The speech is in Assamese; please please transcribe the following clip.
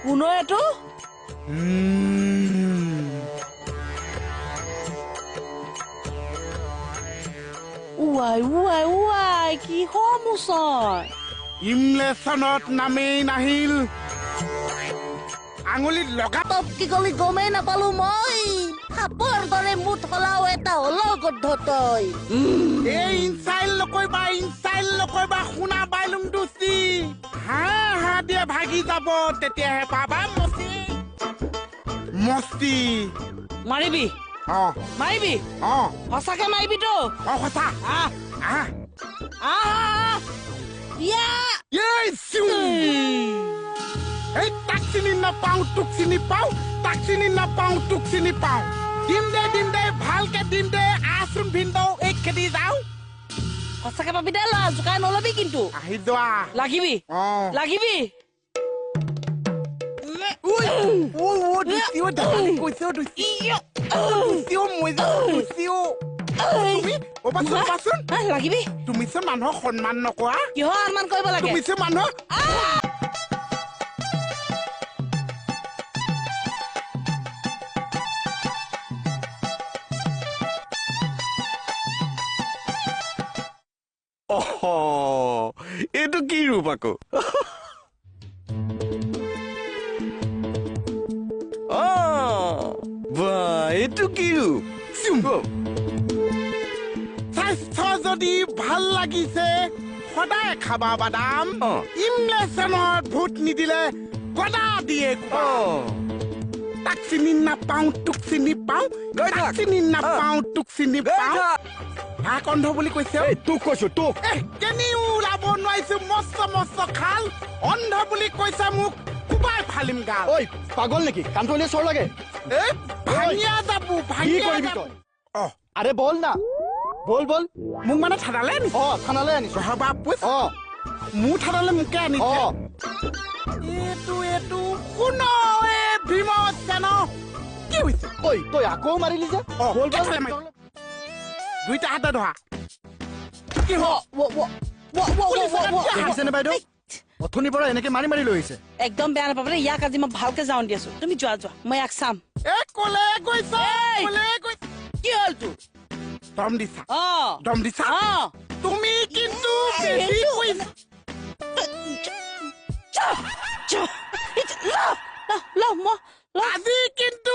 কোন এটো উৱাই কি সমুচয় ইমলেছনত নামেই নাহিল আঙুলিত লগা কি কলি গমেই নাপালো মই সাপৰ দৰে মুঠ হলাও এটা হলো গদ্ধ তই এই ইনচাইল নকৰিবা শুনা বাইলুম দুচি হা দিয়ে ভাগি যাব তেতিয়াহে পাবা মস্তি মাৰিবি মাৰিবি সঁচাকে মাৰিবি তো সঁচা এই তাক চিনি নাপাওঁ তোক চিনি পাওঁ তাক চিনি নাপাওঁ তোক চিনি পাওঁ দিম দে ভালকে দিম দে আচোন ভিন্দৌ এই খেদি যাওঁ সঁচাকে পাবি দে লা জোকাই নলবি কিন্তু আহি যোৱা লাগিবি লাগিবি তুমি চোন মানুহক সন্মান নকৰা কিয় সন্মান কৰিব লাগে তুমি চোন মানুহক এইটো কি ৰূপ আকৌ এইটো কি ৰূপ স্বাস্থ্য যদি ভাল লাগিছে সদায় খাবা বাদাম ইমলেছনত ভোট নিদিলে গদা দিয়ে তাক চিনি নাপাওঁ তোক চিনি পাওঁ চিনি নাপাওঁ তোক চিনি পাওঁ হাক অন্ধ বুলি কৈছে তোক কৈছো তোক কেনিও ওলাব নোৱাৰিছো মস্ত খাল অন্ধ বুলি কৈছে মোক কোবাই ফালিম গাল ঐ পাগল নেকি কাণটো চৰ লাগে ভাঙিয়া যাব আৰে বল না বল মোক মানে থানালে আনিছে থানালৈ আনিছো মোৰ থানালে মোকে আনিছে এইটো শুন ভীমসেন কি হৈছে ঐ তই আকৌ মাৰিলি যে দুইটা হাতে ধৰা দেখিছেনে বাইদেউ অথনিৰ পৰা এনেকে মাৰি লৈ আহিছে একদম বেয়া নাপাব দেই ইয়াক আজি মই ভালকে যাওঁ দি আছো তুমি যোৱা মই ইয়াক চাম কি হল তোৰ দম দিছা তুমি কিন্তু আজি কিন্তু